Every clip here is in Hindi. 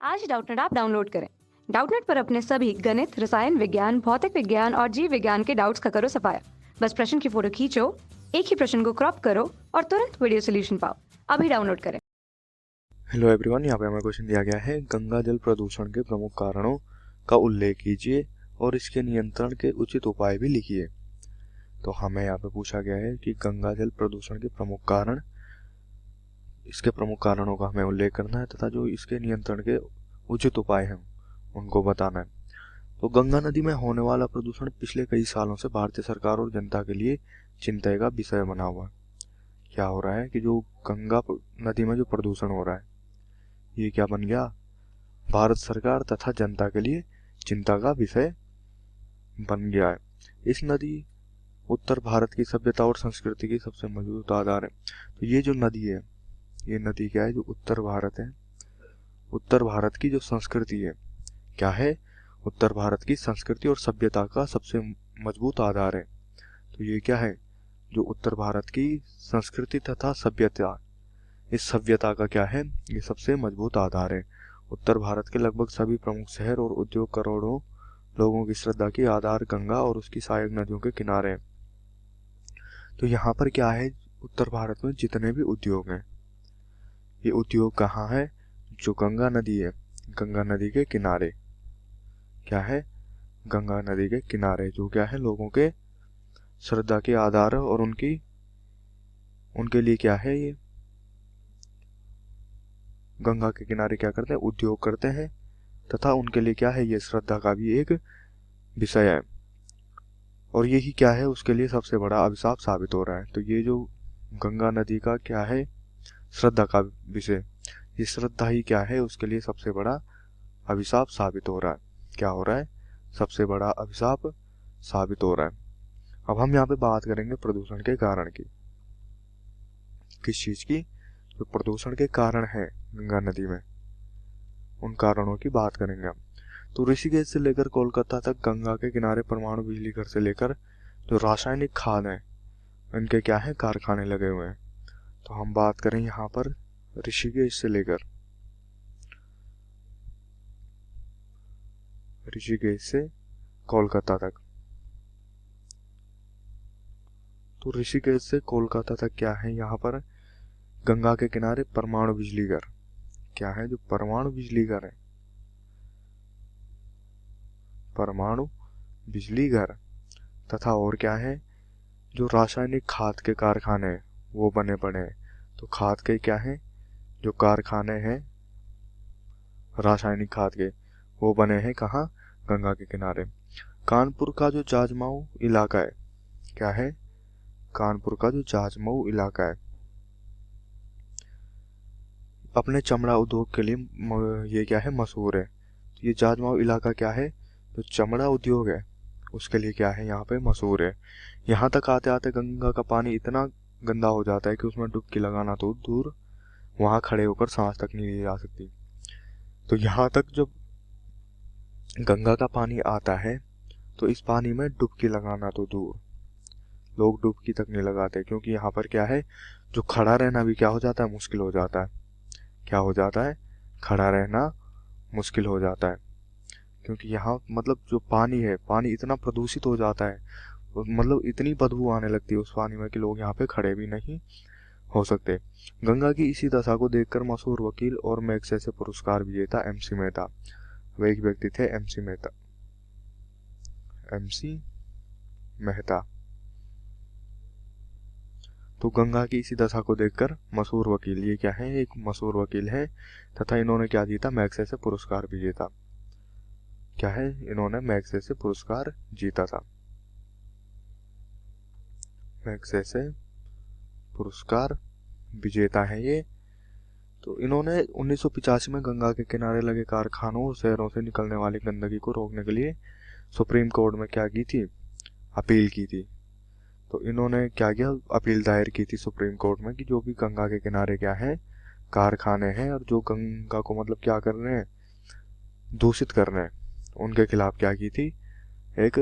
आज डाउटनेट ऐप डाउनलोड करें। डाउटनेट पर अपने सभी गणित, रसायन विज्ञान, भौतिक विज्ञान और जीव विज्ञान के डाउट्स का करो सफाया। बस प्रश्न की फोटो खींचो, एक ही प्रश्न को क्रॉप करो और तुरंत वीडियो सोल्यूशन पाओ। अभी डाउनलोड करें। हेलो एवरीवन, यहाँ पे हमें क्वेश्चन दिया गया है, गंगा जल प्रदूषण के प्रमुख कारणों का उल्लेख कीजिए और इसके नियंत्रण के उचित उपाय भी लिखिए। तो हमें यहाँ पे पूछा गया है कि गंगा जल प्रदूषण के प्रमुख कारण, इसके प्रमुख कारणों का हमें उल्लेख करना है तथा जो इसके नियंत्रण के उचित उपाय हैं उनको बताना है। तो गंगा नदी में होने वाला प्रदूषण पिछले कई सालों से भारतीय सरकार और जनता के लिए चिंता का विषय बना हुआ है। क्या हो रहा है कि जो गंगा नदी में जो प्रदूषण हो रहा है, ये क्या बन गया, भारत सरकार तथा जनता के लिए चिंता का विषय बन गया है। इस नदी उत्तर भारत की सभ्यता और संस्कृति की सबसे मजबूत आधार है। तो ये जो नदी है, ये नदी क्या है, जो उत्तर भारत है, उत्तर भारत की जो संस्कृति है, क्या है, उत्तर भारत की संस्कृति और सभ्यता का सबसे मजबूत आधार है। तो ये क्या है, जो उत्तर भारत की संस्कृति तथा सभ्यता, इस सभ्यता का क्या है, ये सबसे मजबूत आधार है। उत्तर भारत के लगभग सभी प्रमुख शहर और उद्योग करोड़ों लोगों की श्रद्धा की आधार गंगा और उसकी सहायक नदियों के किनारे हैं। तो यहाँ पर क्या है, उत्तर भारत में जितने भी उद्योग हैं, ये उद्योग कहाँ है, जो गंगा नदी है, गंगा नदी के किनारे, क्या है, गंगा नदी के किनारे, जो क्या है, लोगों के श्रद्धा के आधार है और उनके लिए क्या है, ये गंगा के किनारे क्या करते हैं, उद्योग करते हैं तथा उनके लिए क्या है, ये श्रद्धा का भी एक विषय है और यही क्या है, उसके लिए सबसे बड़ा अभिशाप साबित हो रहा है। तो ये जो गंगा नदी का क्या है, श्रद्धा का विषय, ये श्रद्धा ही क्या है, उसके लिए सबसे बड़ा अभिशाप साबित हो रहा है। क्या हो रहा है, सबसे बड़ा अभिशाप साबित हो रहा है। अब हम यहाँ पे बात करेंगे प्रदूषण के कारण की। किस चीज की, जो प्रदूषण के कारण है गंगा नदी में, उन कारणों की बात करेंगे हम। तो ऋषिकेश से लेकर कोलकाता तक गंगा के किनारे परमाणु बिजली घर से लेकर जो रासायनिक खाद है, इनके क्या है, कारखाने लगे हुए हैं। तो हम बात करें यहाँ पर ऋषिकेश से लेकर, ऋषिकेश से कोलकाता तक, तो ऋषिकेश से कोलकाता तक क्या है, यहाँ पर गंगा के किनारे परमाणु बिजली घर, क्या है, जो परमाणु बिजली घर है, परमाणु बिजली घर तथा और क्या है, जो रासायनिक खाद के कारखाने वो बने पड़े हैं। तो खाद के क्या है, जो कारखाने हैं रासायनिक खाद के, वो बने हैं कहाँ, गंगा के किनारे। कानपुर का जो जाजमऊ इलाका है, क्या है, कानपुर का जो जाजमऊ इलाका है, अपने चमड़ा उद्योग के लिए ये क्या है, मशहूर है। तो ये जाजमऊ इलाका क्या है, जो चमड़ा उद्योग है उसके लिए क्या है, यहाँ पे मशहूर है। यहाँ तक आते आते गंगा का पानी इतना गंदा हो जाता है कि उसमें डुबकी लगाना तो दूर, वहां खड़े होकर सांस तक नहीं ली जा सकती। तो यहाँ तक जब गंगा का पानी आता है तो इस पानी में डुबकी लगाना तो दूर, लोग डुबकी तक नहीं लगाते, क्योंकि यहाँ पर क्या है, जो खड़ा रहना भी क्या हो जाता है, मुश्किल हो जाता है। क्या हो जाता है, खड़ा रहना मुश्किल हो जाता है, क्योंकि यहाँ मतलब जो पानी है, पानी इतना प्रदूषित हो जाता है, मतलब इतनी बदबू आने लगती है उस पानी में कि लोग यहाँ पे खड़े भी नहीं हो सकते। गंगा की इसी दशा को देखकर मशहूर वकील और मैग्सेसे पुरस्कार विजेता एमसी मेहता, वे एक व्यक्ति थे एमसी मेहता, एमसी मेहता। तो गंगा की इसी दशा को देखकर मशहूर वकील, ये क्या है, एक मशहूर वकील है तथा इन्होंने क्या जीता, मैग्सेसे पुरस्कार भी जीता। क्या है, इन्होंने मैग्सेसे पुरस्कार जीता था, मैग्सेसे पुरस्कार विजेता है ये। तो इन्होंने 1985 में गंगा के किनारे लगे कारखानों और शहरों से निकलने वाली गंदगी को रोकने के लिए सुप्रीम कोर्ट में क्या की थी, अपील की थी। तो इन्होंने क्या किया, अपील दायर की थी सुप्रीम कोर्ट में कि जो भी गंगा के किनारे क्या है, कारखाने हैं और जो गंगा को मतलब क्या कर रहे हैं, दूषित कर रहे हैं, उनके खिलाफ क्या की थी, एक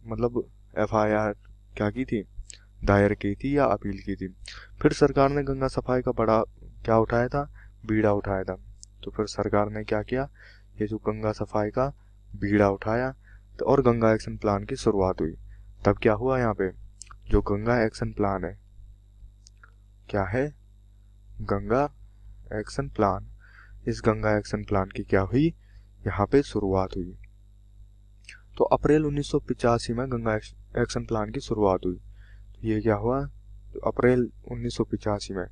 मतलब एफआईआर क्या की थी, दायर की थी या अपील की थी। फिर सरकार ने गंगा सफाई का बड़ा क्या उठाया था, बीड़ा उठाया था। तो फिर सरकार ने क्या किया, ये जो गंगा सफाई का बीड़ा उठाया तो और गंगा एक्शन प्लान की शुरुआत हुई। तब क्या हुआ, यहाँ पे जो गंगा एक्शन प्लान है, क्या है, गंगा एक्शन प्लान, इस गंगा एक्शन प्लान की क्या हुई, यहाँ पे शुरुआत हुई। तो अप्रैल 1985 में गंगा एक्शन प्लान की शुरुआत हुई। तो ये क्या हुआ, तो अप्रैल 1985 में,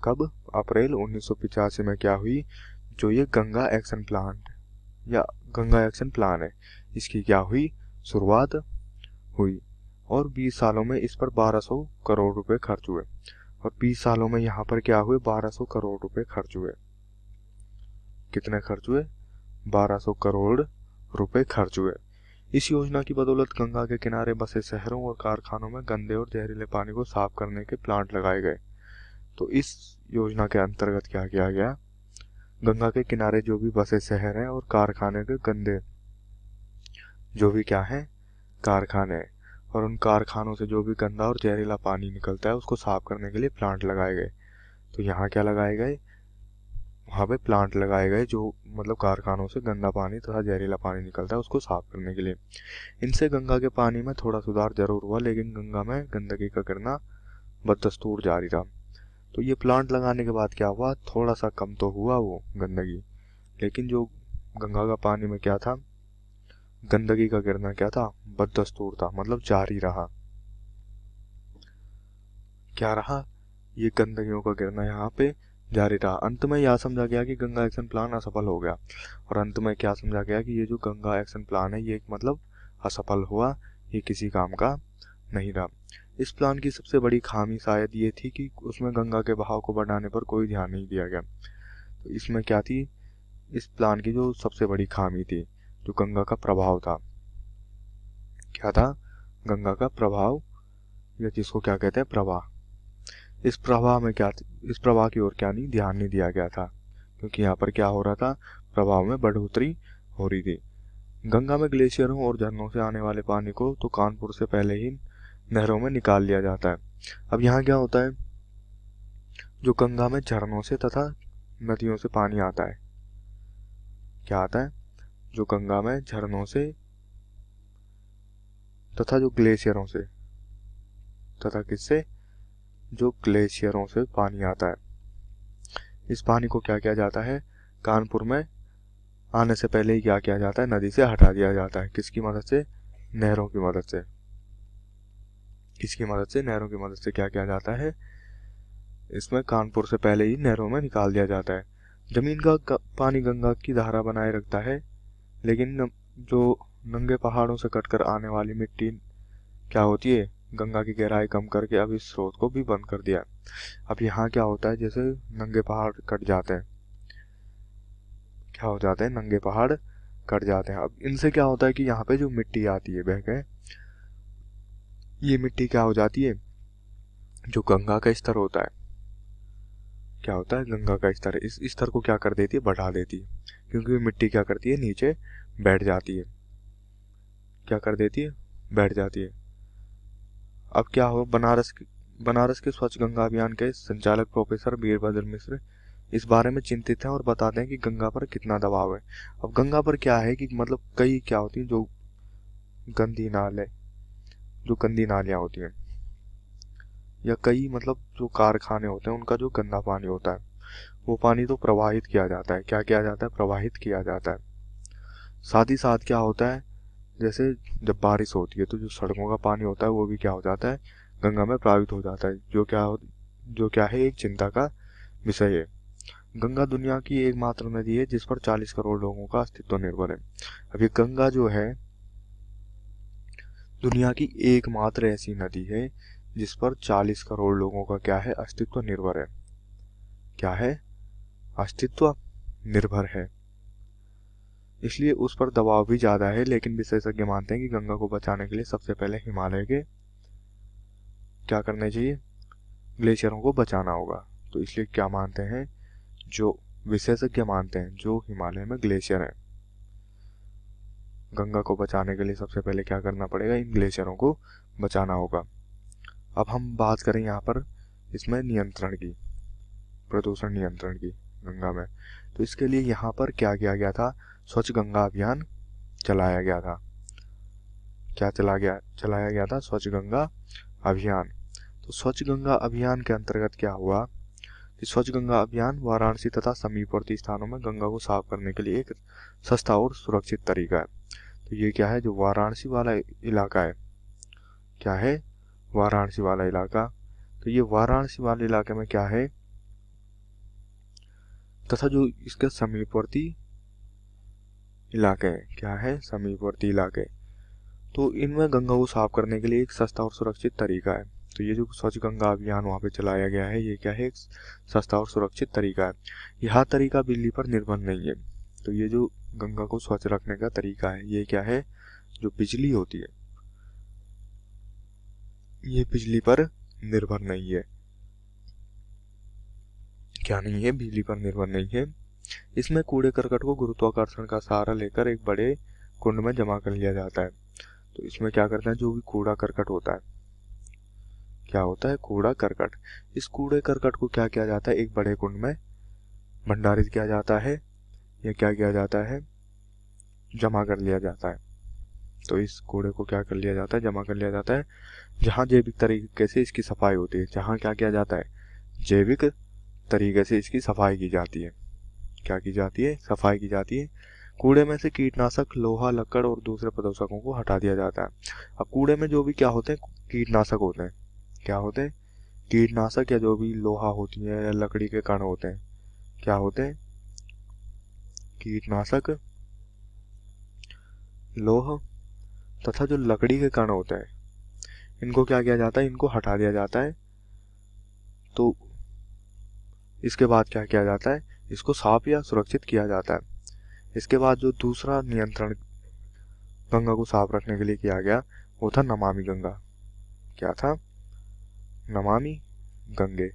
कब, अप्रैल 1985 में क्या हुई, जो ये गंगा एक्शन प्लान या गंगा एक्शन प्लान है, इसकी क्या हुई, शुरुआत हुई। और 20 सालों में इस पर 1200 करोड़ रुपए खर्च हुए। और 20 सालों में यहाँ पर क्या हुए, 1200 करोड़ रुपए खर्च हुए। कितने खर्च हुए, 1200 करोड़ रुपए खर्च हुए। इस योजना की बदौलत गंगा के किनारे बसे शहरों और कारखानों में गंदे और जहरीले पानी को साफ करने के प्लांट लगाए गए। तो इस योजना के अंतर्गत क्या किया गया, गंगा के किनारे जो भी बसे शहर हैं और कारखाने के गंदे जो भी क्या है, कारखाने, और उन कारखानों से जो भी गंदा और जहरीला पानी निकलता है उसको साफ करने के लिए प्लांट लगाए गए। तो यहाँ क्या लगाए गए, वहाँ पे प्लांट लगाए गए जो मतलब कारखानों से गंदा पानी तथा जहरीला पानी निकलता है उसको साफ करने के लिए। इनसे गंगा के पानी में थोड़ा सुधार जरूर हुआ, लेकिन गंगा में गंदगी का गिरना बदस्तूर जारी रहा। तो ये प्लांट लगाने के बाद क्या हुआ, थोड़ा सा कम तो हुआ वो गंदगी, लेकिन जो गंगा का पानी में क्या था, गंदगी का गिरना क्या था, बदस्तूर था, मतलब जारी रहा। क्या रहा, ये गंदगियों का गिरना यहाँ पे जारी रहा। अंत में यह समझा गया कि गंगा एक्शन प्लान असफल हो गया। और अंत में क्या समझा गया कि ये जो गंगा एक्शन प्लान है ये मतलब असफल हुआ, ये किसी काम का नहीं रहा। इस प्लान की सबसे बड़ी खामी शायद ये थी कि उसमें गंगा के बहाव को बढ़ाने पर कोई ध्यान नहीं दिया गया। तो इसमें क्या थी, इस प्लान की जो सबसे बड़ी खामी थी, जो गंगा का प्रभाव था, क्या था, गंगा का प्रभाव, या जिसको क्या कहते हैं प्रवाह। इस प्रवाह में क्या, इस प्रवाह की ओर क्या नहीं, ध्यान नहीं दिया गया था, क्योंकि यहाँ पर क्या हो रहा था, प्रवाह में बढ़ोतरी हो रही थी। गंगा में ग्लेशियरों और झरनों से आने वाले पानी को तो कानपुर से पहले ही नहरों में निकाल लिया जाता है। अब यहाँ क्या होता है, जो गंगा में झरनों से तथा नदियों से पानी आता है, क्या आता है, जो गंगा में झरनों से तथा जो ग्लेशियरों से, तथा किससे, जो ग्लेशियरों से पानी आता है, इस पानी को क्या किया जाता है, कानपुर में आने से पहले ही क्या किया जाता है, नदी से हटा दिया जाता है। किसकी मदद से, नहरों की मदद से। किसकी मदद से, नहरों की मदद से क्या किया जाता है, इसमें कानपुर से पहले ही नहरों में निकाल दिया जाता है। जमीन का पानी गंगा की धारा बनाए रखता है, लेकिन जो नंगे पहाड़ों से कटकर आने वाली मिट्टी क्या होती है, गंगा की गहराई कम करके अब इस स्रोत को भी बंद कर दिया। अब यहाँ क्या होता है, जैसे नंगे पहाड़ कट जाते हैं, क्या हो जाते हैं, नंगे पहाड़ कट जाते हैं। अब इनसे क्या होता है कि यहाँ पे जो मिट्टी आती है बह के, ये मिट्टी क्या हो जाती है, जो गंगा का स्तर होता है, क्या होता है, गंगा का स्तर, इस स्तर को क्या कर देती है, बढ़ा देती है, क्योंकि मिट्टी क्या करती है, नीचे बैठ जाती है, क्या कर देती है, बैठ जाती है। अब क्या हो, बनारस के स्वच्छ गंगा अभियान के संचालक प्रोफेसर वीरभद्र मिश्र इस बारे में चिंतित हैं और बताते हैं कि गंगा पर कितना दबाव है। अब गंगा पर क्या है कि मतलब कई क्या होती है, जो गंदी नाले, जो गंदी नालियाँ होती हैं, या कई मतलब जो कारखाने होते हैं उनका जो गंदा पानी होता है, वो पानी तो प्रवाहित किया जाता है। क्या किया जाता है, प्रवाहित किया जाता है। साथ ही साथ क्या होता है, जैसे जब बारिश होती है तो जो सड़कों का पानी होता है वो भी क्या हो जाता है, गंगा में प्रवाहित हो जाता है, जो क्या है, एक चिंता का विषय है। गंगा दुनिया की एकमात्र नदी है जिस पर 40 करोड़ लोगों का अस्तित्व निर्भर है। अब ये गंगा जो है दुनिया की एकमात्र ऐसी नदी है जिस पर 40 करोड़ लोगों का क्या है, अस्तित्व निर्भर है। क्या है, अस्तित्व निर्भर है, इसलिए उस पर दबाव भी ज्यादा है। लेकिन विशेषज्ञ मानते हैं कि गंगा को बचाने के लिए सबसे पहले हिमालय के क्या करने चाहिए, ग्लेशियरों को बचाना होगा। तो इसलिए क्या मानते हैं, जो विशेषज्ञ मानते हैं, जो हिमालय में ग्लेशियर है, गंगा को बचाने के लिए सबसे पहले क्या करना पड़ेगा, इन ग्लेशियरों को बचाना होगा। अब हम बात करें यहाँ पर इसमें नियंत्रण की, प्रदूषण नियंत्रण की। गंगा में। तो इसके लिए यहाँ पर क्या किया गया था, स्वच्छ गंगा अभियान चलाया गया था। क्या चलाया गया था, स्वच्छ गंगा अभियान। तो स्वच्छ गंगा अभियान के अंतर्गत क्या हुआ कि स्वच्छ गंगा अभियान वाराणसी तथा समीपवर्ती स्थानों में गंगा को साफ करने के लिए एक सस्ता और सुरक्षित तरीका है। तो ये क्या है, जो वाराणसी वाला इलाका है, क्या है, वाराणसी वाला इलाका। तो ये वाराणसी वाले इलाके में क्या है, तथा जो इसके समीपवर्ती इलाके हैं, क्या है, समीपवर्ती इलाके, तो इनमें गंगा को साफ करने के लिए एक सस्ता और सुरक्षित तरीका है। तो ये जो स्वच्छ गंगा अभियान वहाँ पे चलाया गया है, ये क्या है, एक सस्ता और सुरक्षित तरीका है। यह तरीका बिजली पर निर्भर नहीं है। तो ये जो गंगा को स्वच्छ रखने का तरीका है, ये क्या है, जो बिजली होती है, ये बिजली पर निर्भर नहीं है। क्या नहीं है, बिजली पर निर्भर नहीं है। इसमें कूड़े करकट को गुरुत्वाकर्षण का सहारा लेकर एक बड़े कुंड में जमा कर लिया जाता है। तो इसमें क्या करते हैं, जो भी कूड़ा करकट होता है, क्या होता है, कूड़ा करकट, इस कूड़े करकट को क्या किया जाता है, एक बड़े कुंड में भंडारित किया जाता है, या क्या किया जाता है, जमा कर लिया जाता है। तो इस कूड़े को क्या कर लिया जाता है, जमा कर लिया जाता है, जहाँ जैविक तरीके से इसकी सफाई होती है। जहाँ क्या किया जाता है, जैविक तरीके से इसकी सफाई की जाती है। क्या की जाती है, सफाई की जाती है। कूड़े में से कीटनाशक, लोहा, लकड़ और दूसरे प्रदूषकों को हटा दिया जाता है। अब कूड़े में जो भी क्या होते हैं, कीटनाशक होते हैं, क्या होते हैं, कीटनाशक, या जो भी लोहा होती है या लकड़ी के कण होते हैं, क्या होते हैं, कीटनाशक, लोह तथा जो लकड़ी के कण होते हैं, इनको क्या किया जाता है, इनको हटा दिया जाता है। तो इसके बाद क्या किया जाता है, इसको साफ या सुरक्षित किया जाता है। इसके बाद जो दूसरा नियंत्रण गंगा को साफ रखने के लिए किया गया, वो था नमामि गंगा। क्या था, नमामि गंगे।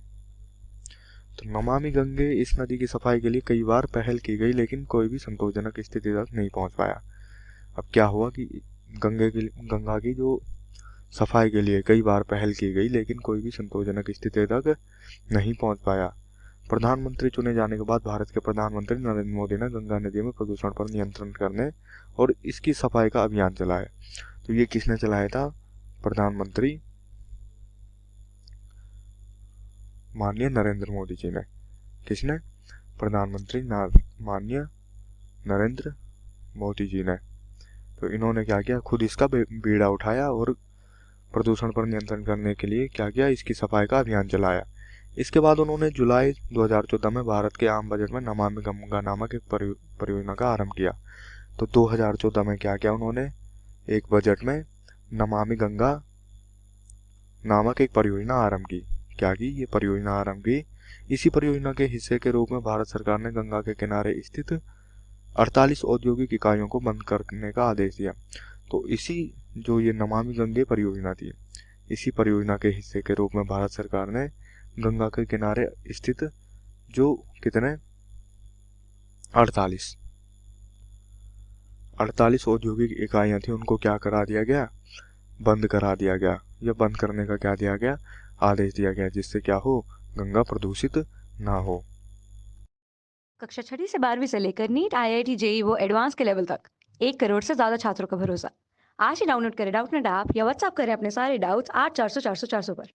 तो नमामि गंगे, इस नदी की सफाई के लिए कई बार पहल की गई, लेकिन कोई भी संतोषजनक स्थिति तक नहीं पहुंच पाया। अब क्या हुआ कि गंगा की जो सफाई के लिए कई बार पहल की गई, लेकिन कोई भी संतोषजनक स्थिति तक नहीं पहुंच पाया। प्रधानमंत्री चुने जाने के बाद भारत के प्रधानमंत्री नरेंद्र मोदी ने गंगा नदी में प्रदूषण पर नियंत्रण करने और इसकी सफाई का अभियान चलाया। तो ये किसने चलाया था, प्रधानमंत्री माननीय नरेंद्र मोदी जी ने। किसने, प्रधानमंत्री माननीय नरेंद्र मोदी जी ने। तो इन्होंने क्या किया, खुद इसका बीड़ा उठाया और प्रदूषण पर नियंत्रण करने के लिए क्या किया, इसकी सफाई का अभियान चलाया। इसके बाद उन्होंने जुलाई 2014 में भारत के आम बजट में नमामि गंगा नामक एक परियोजना का आरंभ किया। तो 2014 में क्या किया उन्होंने, एक बजट में नमामि गंगा नामक एक परियोजना आरंभ की। क्या की, ये परियोजना आरंभ की। इसी परियोजना के हिस्से के रूप में भारत सरकार ने गंगा के किनारे स्थित 48 औद्योगिक इकाइयों को बंद करने का आदेश दिया। तो इसी जो ये नमामि गंगे परियोजना थी, इसी परियोजना के हिस्से के रूप में भारत सरकार ने गंगा के किनारे स्थित जो कितने 48 औद्योगिक इकाइयां थी, उनको क्या करा दिया गया, बंद करा दिया गया। या बंद करने का क्या दिया गया, आदेश दिया गया, जिससे क्या हो, गंगा प्रदूषित ना हो। कक्षा 6वीं से 12वीं से लेकर नीट, IIT, JEE वो एडवांस के लेवल तक 1 करोड़ से ज्यादा छात्रों का भरोसा। आज ही डाउनलोड करें डाउटनेट ऐप या व्हाट्सएप करें अपने सारे डाउट्स 8400 400 400 पर।